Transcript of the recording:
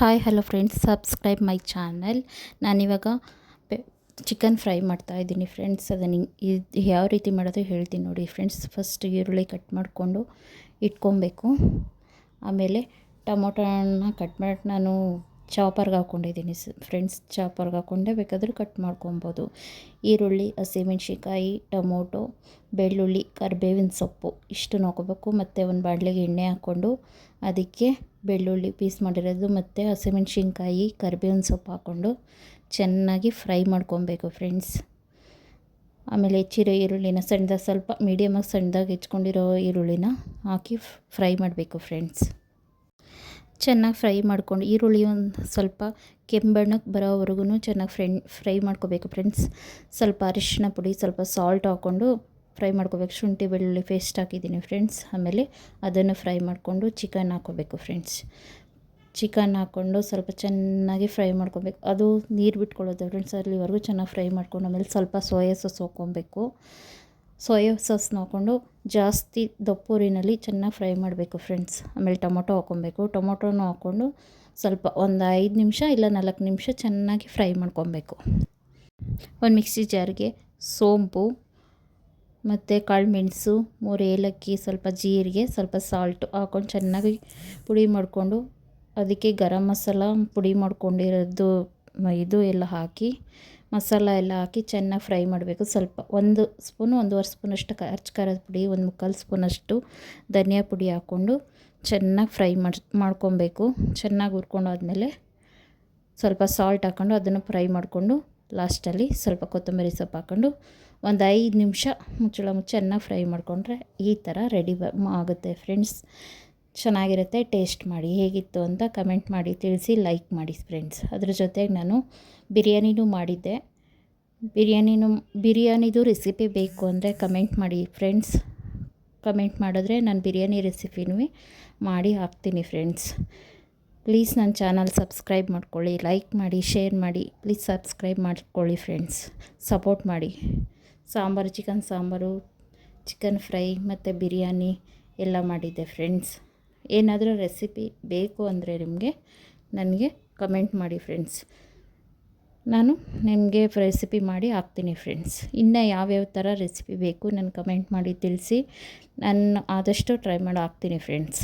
Hi hello friends, subscribe my channel. ನಾನಿವಾಗ chicken fry ಮಾಡ್ತಾಯಿದ್ದೀನಿ friends. ಅದನ್ನು ಯಾವ ರೀತಿ ಮಾಡೋದು ಹೇಳ್ತೀನಿ ನೋಡಿ ಫ್ರೆಂಡ್ಸ್. ಫಸ್ಟ್ ಈರುಳ್ಳಿ ಕಟ್ ಮಾಡಿಕೊಂಡು ಇಟ್ಕೊಬೇಕು. ಆಮೇಲೆ ಟೊಮೊಟೊನ ಕಟ್ ಮಾಡಿ ನಾನು ಚಾಪರ್ಗೆ ಹಾಕ್ಕೊಂಡಿದ್ದೀನಿ ಫ್ರೆಂಡ್ಸ್. ಚಾಪರ್ಗೆ ಹಾಕ್ಕೊಂಡೆ ಬೇಕಾದರೂ ಕಟ್ ಮಾಡ್ಕೊಬೋದು. ಈರುಳ್ಳಿ, ಹಸಿಮೆಣ್ಸಿಕಾಯಿ, ಟೊಮೊಟೊ, ಬೆಳ್ಳುಳ್ಳಿ, ಕರಿಬೇವಿನ ಸೊಪ್ಪು ಇಷ್ಟನ್ನು ಹಾಕೋಬೇಕು. ಮತ್ತು ಒಂದು ಬಾಣಲೆಗೆ ಎಣ್ಣೆ ಹಾಕ್ಕೊಂಡು ಅದಕ್ಕೆ ಬೆಳ್ಳುಳ್ಳಿ ಪೀಸ್ ಮಾಡಿರೋದು ಮತ್ತು ಹಸಿಮೆಣ್ಸಿನ್ಕಾಯಿ, ಕರಿಬೇವಿನ ಸೊಪ್ಪು ಹಾಕ್ಕೊಂಡು ಚೆನ್ನಾಗಿ ಫ್ರೈ ಮಾಡ್ಕೊಬೇಕು ಫ್ರೆಂಡ್ಸ್. ಆಮೇಲೆ ಹೆಚ್ಚಿರೋ ಈರುಳ್ಳಿನ ಸಣ್ಣದಾಗಿ, ಸ್ವಲ್ಪ ಮೀಡಿಯಮಾಗಿ ಸಣ್ಣದಾಗಿ ಹೆಚ್ಕೊಂಡಿರೋ ಈರುಳ್ಳಿನ ಹಾಕಿ ಫ್ರೈ ಮಾಡಬೇಕು ಫ್ರೆಂಡ್ಸ್. ಚೆನ್ನಾಗಿ ಫ್ರೈ ಮಾಡ್ಕೊಂಡು ಈರುಳ್ಳಿ ಒಂದು ಸ್ವಲ್ಪ ಕೆಂಬಣ್ಣಕ್ಕೆ ಬರೋವರೆಗೂ ಚೆನ್ನಾಗಿ ಫ್ರೈ ಮಾಡ್ಕೋಬೇಕು ಫ್ರೆಂಡ್ಸ್. ಸ್ವಲ್ಪ ಅರಿಶಿನ ಪುಡಿ, ಸ್ವಲ್ಪ ಸಾಲ್ಟ್ ಹಾಕ್ಕೊಂಡು ಫ್ರೈ ಮಾಡ್ಕೋಬೇಕು. ಶುಂಠಿ ಬೆಳ್ಳುಳ್ಳಿ ಪೇಸ್ಟ್ ಹಾಕಿದ್ದೀನಿ ಫ್ರೆಂಡ್ಸ್. ಆಮೇಲೆ ಅದನ್ನು ಫ್ರೈ ಮಾಡಿಕೊಂಡು ಚಿಕನ್ ಹಾಕ್ಕೋಬೇಕು ಫ್ರೆಂಡ್ಸ್. ಚಿಕನ್ ಹಾಕ್ಕೊಂಡು ಸ್ವಲ್ಪ ಚೆನ್ನಾಗಿ ಫ್ರೈ ಮಾಡ್ಕೊಬೇಕು. ಅದು ನೀರು ಬಿಟ್ಕೊಳ್ಳೋದು ಫ್ರೆಂಡ್ಸ್. ಅಲ್ಲಿವರೆಗೂ ಚೆನ್ನಾಗಿ ಫ್ರೈ ಮಾಡ್ಕೊಂಡು ಆಮೇಲೆ ಸ್ವಲ್ಪ ಸೋಯಾ ಸಾಸ್ ಹಾಕ್ಕೊಬೇಕು. ಸೋಯಾ ಸಾಸ್ನ ಹಾಕ್ಕೊಂಡು ಜಾಸ್ತಿ ದಪ್ಪೂರಿನಲ್ಲಿ ಚೆನ್ನಾಗಿ ಫ್ರೈ ಮಾಡಬೇಕು ಫ್ರೆಂಡ್ಸ್. ಆಮೇಲೆ ಟೊಮೊಟೊ ಹಾಕ್ಕೊಬೇಕು. ಟೊಮೊಟೊನೂ ಹಾಕ್ಕೊಂಡು ಸ್ವಲ್ಪ ಒಂದು 5 ನಿಮಿಷ ಇಲ್ಲ 4 ನಿಮಿಷ ಚೆನ್ನಾಗಿ ಫ್ರೈ ಮಾಡ್ಕೊಬೇಕು. ಒಂದು ಮಿಕ್ಸಿ ಜಾರ್ಗೆ ಸೋಂಪು ಮತ್ತು ಕಾಳುಮೆಣಸು, 3 ಏಲಕ್ಕಿ, ಸ್ವಲ್ಪ ಜೀರಿಗೆ, ಸ್ವಲ್ಪ ಸಾಲ್ಟು ಹಾಕ್ಕೊಂಡು ಚೆನ್ನಾಗಿ ಪುಡಿ ಮಾಡಿಕೊಂಡು ಅದಕ್ಕೆ ಗರಂ ಮಸಾಲ ಪುಡಿ ಮಾಡ್ಕೊಂಡಿರೋದು ಇದು ಎಲ್ಲ ಹಾಕಿ, ಮಸಾಲ ಎಲ್ಲ ಹಾಕಿ ಚೆನ್ನಾಗಿ ಫ್ರೈ ಮಾಡಬೇಕು. ಸ್ವಲ್ಪ 1 ಸ್ಪೂನು 1.5 ಸ್ಪೂನಷ್ಟು ಖಾರದ ಪುಡಿ, 1/4 ಸ್ಪೂನಷ್ಟು ಧನಿಯಾ ಪುಡಿ ಹಾಕ್ಕೊಂಡು ಚೆನ್ನಾಗಿ ಫ್ರೈ ಮಾಡ್ಕೊಬೇಕು. ಚೆನ್ನಾಗಿ ಹುರ್ಕೊಂಡಾದ್ಮೇಲೆ ಸ್ವಲ್ಪ ಸಾಲ್ಟ್ ಹಾಕ್ಕೊಂಡು ಅದನ್ನು ಫ್ರೈ ಮಾಡಿಕೊಂಡು ಲಾಸ್ಟಲ್ಲಿ ಸ್ವಲ್ಪ ಕೊತ್ತಂಬರಿ ಸೊಪ್ಪು ಹಾಕ್ಕೊಂಡು ಒಂದು 5 ನಿಮಿಷ ಮುಚ್ಚಳ ಮುಚ್ಚಿ ಚೆನ್ನಾಗಿ ಫ್ರೈ ಮಾಡಿಕೊಂಡ್ರೆ ಈ ಥರ ರೆಡಿ ಆಗುತ್ತೆ ಫ್ರೆಂಡ್ಸ್. ಚೆನ್ನಾಗಿರುತ್ತೆ. ಟೇಸ್ಟ್ ಮಾಡಿ, ಹೇಗಿತ್ತು ಅಂತ ಕಮೆಂಟ್ ಮಾಡಿ ತಿಳಿಸಿ, ಲೈಕ್ ಮಾಡಿ ಫ್ರೆಂಡ್ಸ್. ಅದ್ರ ಜೊತೆಗೆ ನಾನು ಬಿರಿಯಾನಿನೂ ಮಾಡಿದ್ದೆ. ಬಿರಿಯಾನಿದು ರೆಸಿಪಿ ಬೇಕು ಅಂದರೆ ಕಮೆಂಟ್ ಮಾಡಿ ಫ್ರೆಂಡ್ಸ್. ಕಮೆಂಟ್ ಮಾಡಿದ್ರೆ ನಾನು ಬಿರಿಯಾನಿ ರೆಸಿಪಿನೂ ಮಾಡಿ ಹಾಕ್ತೀನಿ ಫ್ರೆಂಡ್ಸ್. ಪ್ಲೀಸ್ ನನ್ನ ಚಾನಲ್ ಸಬ್ಸ್ಕ್ರೈಬ್ ಮಾಡ್ಕೊಳ್ಳಿ, ಲೈಕ್ ಮಾಡಿ, ಶೇರ್ ಮಾಡಿ. ಪ್ಲೀಸ್ ಸಬ್ಸ್ಕ್ರೈಬ್ ಮಾಡ್ಕೊಳ್ಳಿ ಫ್ರೆಂಡ್ಸ್, ಸಪೋರ್ಟ್ ಮಾಡಿ. Sambar, chicken sambar, chicken fry ಮತ್ತು ಬಿರಿಯಾನಿ ಎಲ್ಲ ಮಾಡಿದ್ದೆ ಫ್ರೆಂಡ್ಸ್. ಏನಾದರೂ ರೆಸಿಪಿ ಬೇಕು ಅಂದರೆ ನನಗೆ ಕಮೆಂಟ್ ಮಾಡಿ ಫ್ರೆಂಡ್ಸ್. ನಾನು ನಿಮಗೆ ರೆಸಿಪಿ ಮಾಡಿ ಹಾಕ್ತೀನಿ ಫ್ರೆಂಡ್ಸ್. ಇನ್ನು ಯಾವ್ಯಾವ ಥರ ರೆಸಿಪಿ ಬೇಕು ನನಗೆ ಕಮೆಂಟ್ ಮಾಡಿ ತಿಳಿಸಿ. ನಾನು ಆದಷ್ಟು ಟ್ರೈ ಮಾಡಿ ಹಾಕ್ತೀನಿ ಫ್ರೆಂಡ್ಸ್.